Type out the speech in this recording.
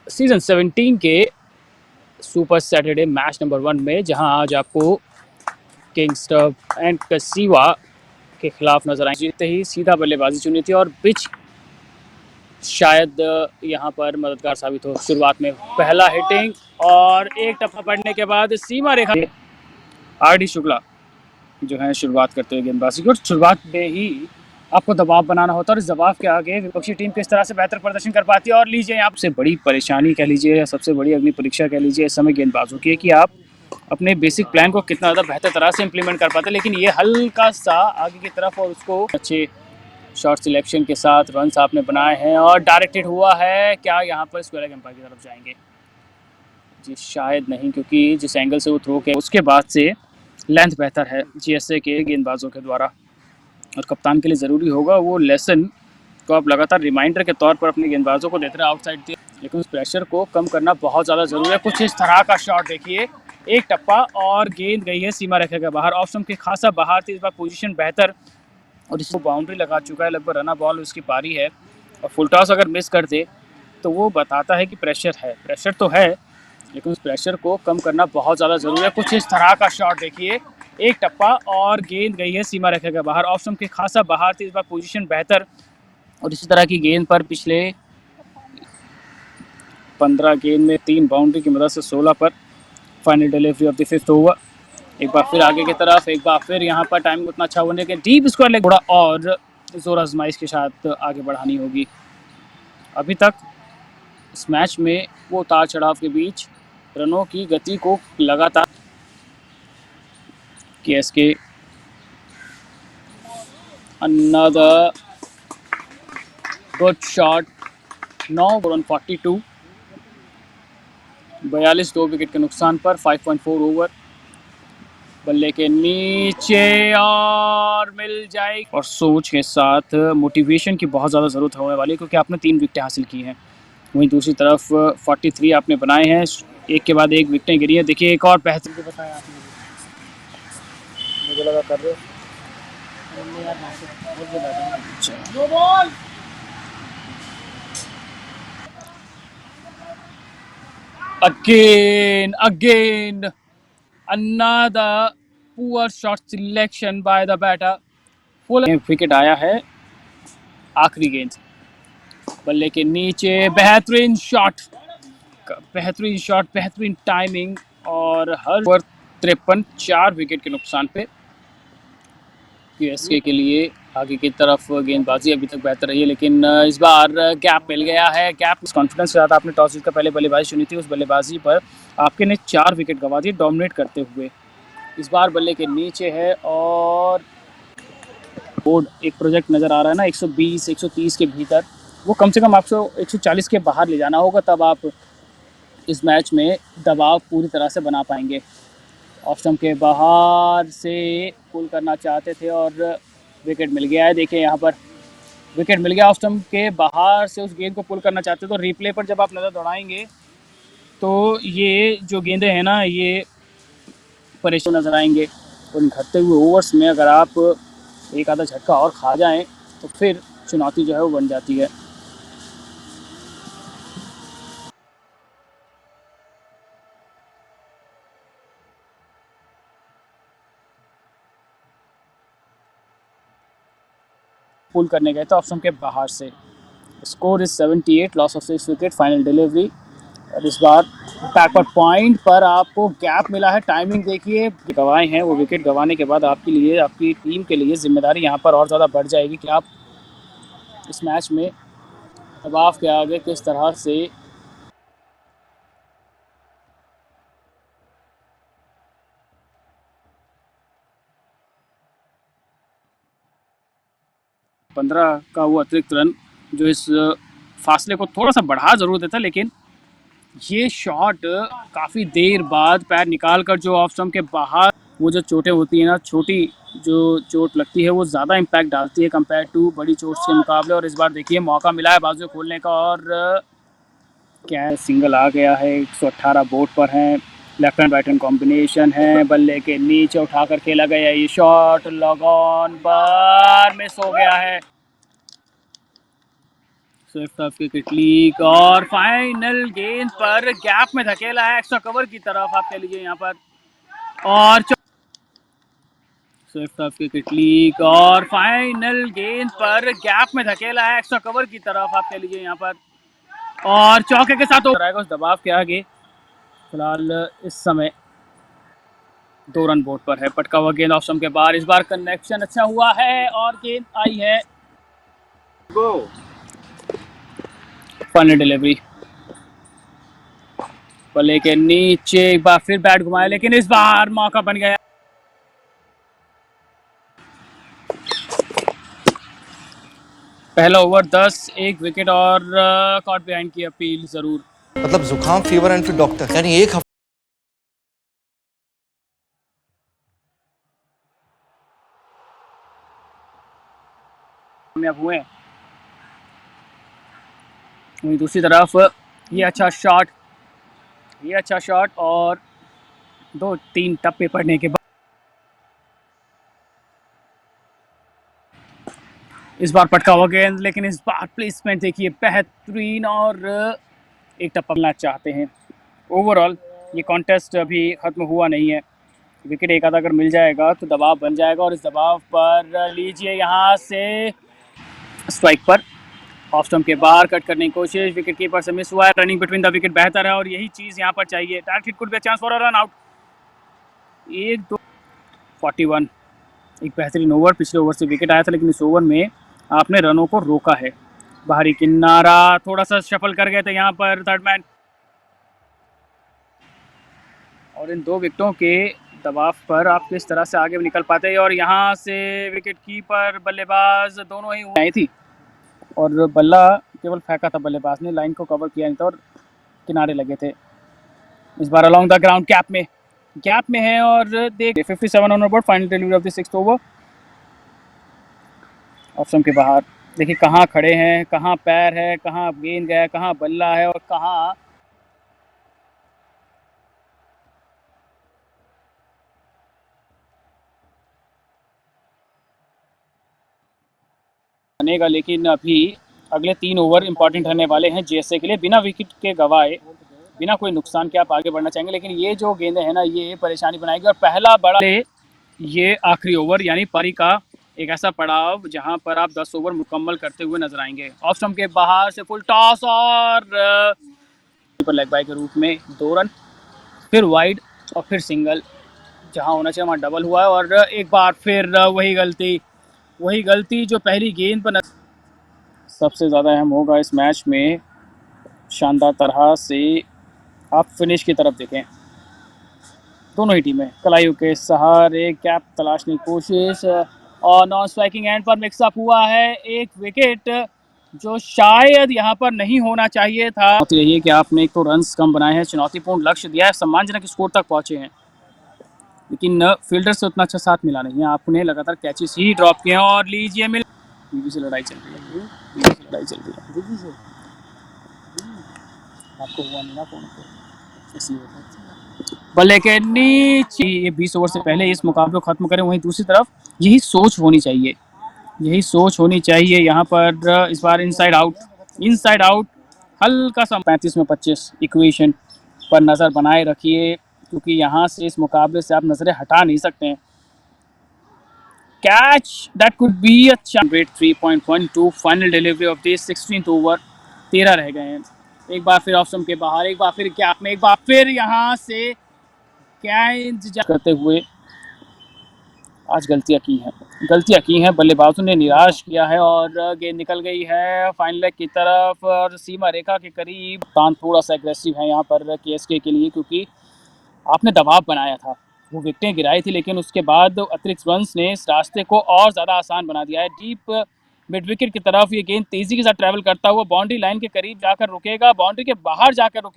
Season 17 के super Saturday match number 1 में, जहां आज आपको किंग्स एंड कसीवा के खिलाफ नजर आए। जीतते ही सीधा बल्लेबाजी चुनी थी और पिच शायद यहां पर मददगार साबित हो। शुरुआत में पहला हिटिंग और एक टप्पा पड़ने के बाद सीमा रेखा आर.डी. शुक्ला जो है शुरुआत करते हुए गेंदबाजी को। शुरुआत में ही आपको दबाव बनाना होता है और इस दबाव के आगे विपक्षी टीम किस तरह से बेहतर प्रदर्शन कर पाती है। और लीजिए यहाँ से बड़ी परेशानी कह लीजिए या सबसे बड़ी अग्नि परीक्षा कह लीजिए इस समय गेंदबाजों की है कि आप अपने बेसिक प्लान को कितना ज़्यादा बेहतर तरह से इंप्लीमेंट कर पाते हैं। लेकिन ये हल्का सा आगे की तरफ और उसको अच्छे शॉट सिलेक्शन के साथ रन्स आपने बनाए हैं और डायरेक्टेड हुआ है। क्या यहाँ पर स्क्वायर लेग एम्पायर की तरफ जाएंगे? जी शायद नहीं, क्योंकि जिस एंगल से वो थ्रो किया उसके बाद से लेंथ बेहतर है जीएसए के गेंदबाजों के द्वारा। और कप्तान के लिए ज़रूरी होगा वो लेसन को आप लगातार रिमाइंडर के तौर पर अपने गेंदबाजों को देते रहे आउटसाइड दिए, लेकिन उस प्रेशर को कम करना बहुत ज़्यादा ज़रूरी है। कुछ इस तरह का शॉट देखिए, एक टप्पा और गेंद गई है सीमा रेखा के बाहर। ऑफ स्टंप के खासा बाहर थी, इस बार पोजीशन बेहतर और इसको बाउंड्री लगा चुका है। लगभग रना बॉल उसकी पारी है और फुल टॉस अगर मिस कर दे तो वो बताता है कि प्रेशर है। प्रेशर तो है लेकिन उस प्रेशर को कम करना बहुत ज़्यादा ज़रूरी है। कुछ इस तरह का शॉट देखिए, एक टप्पा और गेंद गई है सीमा रेखा के बाहर। ऑफ स्टंप के खासा बाहर थी, इस बार पोजीशन बेहतर और इसी तरह की गेंद पर पिछले 15 गेंद में 3 बाउंड्री की मदद से 16 पर final delivery of the 5th over. एक बार फिर आगे की तरफ, एक बार फिर यहाँ पर टाइमिंग उतना अच्छा होने के डीप स्क्वायर लेग थोड़ा और जोर आजमाइश के साथ आगे बढ़ानी होगी। अभी तक इस मैच में वो उतार चढ़ाव के बीच रनों की गति को लगातार KSK another good shot 9 run 42 42 2 wicket के नुकसान पर 5.4 ओवर। बल्ले के नीचे और मिल जाए और सोच के साथ मोटिवेशन की बहुत ज़्यादा ज़रूरत होने वाली है, क्योंकि आपने 3 विकेटें हासिल की हैं। वहीं दूसरी तरफ 43 आपने बनाए हैं, एक के बाद एक विकेटें गिरी हैं। देखिए एक और बेहतरीन बताया आपने, मुझे लगा कर रहे हो। Again, another poor shot selection by the batter. Full wicket आया है आखिरी गेंद। बल्ले के नीचे बेहतरीन शॉट, बेहतरीन टाइमिंग और हर ओवर 53 4 विकेट के नुकसान पे यूएसके के लिए आगे की तरफ गेंदबाजी अभी तक बेहतर रही है, लेकिन इस बार गैप मिल गया है। गैप कॉन्फिडेंस के साथ आपने टॉस जीतकर पहले बल्लेबाजी चुनी थी, उस बल्लेबाजी पर आपके ने 4 विकेट गंवा दिए डोमिनेट करते हुए। इस बार बल्ले के नीचे है और बोर्ड एक प्रोजेक्ट नज़र आ रहा है ना 120 130 के भीतर, वो कम से कम आपको 140 के बाहर ले जाना होगा, तब आप इस मैच में दबाव पूरी तरह से बना पाएंगे। ऑफ स्टंप के बाहर से पुल करना चाहते थे और विकेट मिल गया है। देखिए यहाँ पर विकेट मिल गया, ऑफ स्टंप के बाहर से उस गेंद को पुल करना चाहते तो रिप्ले पर जब आप नज़र दौड़ाएंगे तो ये जो गेंदें हैं ना ये परेशान नज़र आएंगे। और इन घटते हुए ओवर्स में अगर आप एक आधा झटका और खा जाएं तो फिर चुनौती जो है वो बन जाती है। पुल करने गए थे ऑफ स्टंप के बाहर से। Score is 78, loss of 6 wicket, final delivery. और इस बार बैकवर्ड पॉइंट पर आपको गैप मिला है। टाइमिंग देखिए, गंवाए हैं वो विकेट। गंवाने के बाद आपके लिए, आपकी टीम के लिए जिम्मेदारी यहाँ पर और ज़्यादा बढ़ जाएगी कि आप इस मैच में दबाव के आगे किस तरह से 15 का वो अतिरिक्त रन जो इस फासले को थोड़ा सा बढ़ा ज़रूर देता, लेकिन ये शॉट काफ़ी देर बाद पैर निकाल कर जो ऑफ स्टंप के बाहर वो जो चोटें होती हैं ना, छोटी जो चोट लगती है वो ज़्यादा इम्पैक्ट डालती है कंपेयर टू बड़ी चोट के मुकाबले। और इस बार देखिए मौका मिला है बाजू खोलने का और क्या है, सिंगल आ गया है। 118 बोर्ड पर हैं, left hand right hand combination है। बल्ले के नीचे उठाकर खेला गया ये शॉट लॉग ऑन पर मिस हो गया है। स्विफ्ट ऑफ विकेट लीग और फाइनल गेंद पर गैप में धकेला है एक्स्ट्रा कवर की तरफ, आप कह लीजिए यहाँ पर। और स्विफ्ट ऑफ विकेट लीग और फाइनल गेंद पर गैप में धकेला है एक्स्ट्रा कवर की तरफ, आप कह लीजिए यहाँ पर। और चौके के साथ उस दबाव के आगे फिलहाल इस समय 2 रन बोर्ड पर है। पटका हुआ गेंद ऑफ स्टंप के बाहर, इस बार कनेक्शन अच्छा हुआ है और गेंद आई है गो। फाइनल डिलीवरी बल्ले के नीचे, एक बार फिर बैट घुमाया लेकिन इस बार मौका बन गया। पहला ओवर 10, 1 विकेट और कॉट बिहाइंड की अपील जरूर। मतलब जुकाम, फीवर एंड फिर डॉक्टर, यानी एक हफ्ते कामयाब हुए। वहीं दूसरी तरफ ये अच्छा शॉट और 2-3 टप्पे पड़ने के बाद इस बार पटका हुआ गेंद, लेकिन इस बार प्लेसमेंट देखिए बेहतरीन और एक टप्पा मिलना चाहते हैं। ओवरऑल ये कॉन्टेस्ट अभी खत्म हुआ नहीं है, विकेट एक आधा अगर मिल जाएगा तो दबाव बन जाएगा और इस दबाव पर लीजिए यहाँ से स्ट्राइक पर ऑफ स्टंप के बाहर कट करने की कोशिश, विकेट कीपर से मिस हुआ है। रनिंग बिटवीन द विकेट बेहतर है और यही चीज यहाँ पर चाहिए। Direct hit could be a chance for a run out. 1-2 41, एक बेहतरीन ओवर। पिछले ओवर से विकेट आया था लेकिन इस ओवर में आपने रनों को रोका है। बाहरी किनारा थोड़ा सा शफल कर गए थे यहाँ पर थर्ड मैन, और इन 2 विकेटों के दबाव पर आप किस तरह से आगे निकल पाते हैं। और यहाँ से विकेट कीपर बल्लेबाज दोनों ही आई थी और बल्ला केवल फेंका था बल्लेबाज ने, लाइन को कवर किया नहीं था और किनारे लगे थे। इस बार अलोंग द ग्राउंड गैप में है और देख 57 on board. Final delivery of the 6th over. Option के बाहर देखिए कहाँ खड़े हैं, कहाँ पैर है, कहाँ गेंद गया, कहाँ बल्ला है और कहाँ बनेगा। लेकिन अभी अगले 3 ओवर इंपॉर्टेंट रहने वाले हैं जेएसए के लिए। बिना विकेट के गवाए, बिना कोई नुकसान के आप आगे बढ़ना चाहेंगे, लेकिन ये जो गेंदें हैं ना ये परेशानी बनाएगी। और पहला बड़ा ये आखिरी ओवर यानी पारी का एक ऐसा पड़ाव जहां पर आप 10 ओवर मुकम्मल करते हुए नजर आएंगे। ऑफ स्टंप के बाहर से फुल टॉस और लेग बाय के रूप में 2 रन, फिर वाइड और फिर सिंगल। जहां होना चाहिए वहां डबल हुआ है और एक बार फिर वही गलती जो पहली गेंद पर सबसे ज़्यादा अहम होगा इस मैच में। शानदार तरह से आप फिनिश की तरफ देखें, दोनों ही टीमें कलाइयों के सहारे गैप तलाशने की कोशिश और नॉन स्ट्राइकिंग एंड पर मिक्सअप हुआ है एक विकेट जो शायद यहाँ पर नहीं होना चाहिए था। तो यही है कि आपने एक तो रन्स कम बनाए हैं, चुनौतीपूर्ण लक्ष्य दिया है, सम्मानजनक स्कोर तक पहुंचे हैं, लेकिन फील्डर से उतना अच्छा साथ मिला नहीं है। आपने लगातार कैचेस ही ड्रॉप किए हैं और लीजिए मिल बीवी से लड़ाई चल रही है, आपको हुआ नहीं ना फोन को, इसलिए बल्ले के नीचे। ये 20 ओवर से पहले इस मुकाबले को खत्म करें। वहीं दूसरी तरफ यही सोच होनी चाहिए यहाँ पर। इस बार इनसाइड आउट हल्का सा 35 में 25 इक्वेशन पर नज़र बनाए रखिए, क्योंकि यहाँ से इस मुकाबले से आप नज़रें हटा नहीं सकते हैं। Catch that could be a chance. 3.12 final delivery of the 16th over. 13 रह गए हैं। एक बार फिर ऑफ स्टंप के बाहर, एक बार फिर गैप में, एक बार फिर यहाँ से कैच करते हुए आज गलतियां की हैं बल्लेबाजों ने, निराश किया है और गेंद निकल गई है फाइनल लेग की तरफ और सीमा रेखा के करीब। तान थोड़ा सा एग्रेसिव है यहाँ पर केएसके के लिए, क्योंकि आपने दबाव बनाया था, वो विकेटें गिराई थी, लेकिन उसके बाद अतिरिक्त रन्स ने इस रास्ते को और ज़्यादा आसान बना दिया है। डीप मिड विकेट की तरफ ये गेंद तेज़ी के साथ ट्रैवल करता हुआ बाउंड्री लाइन के करीब जाकर रुकेगा, बाउंड्री के बाहर जाकर रुकेगा।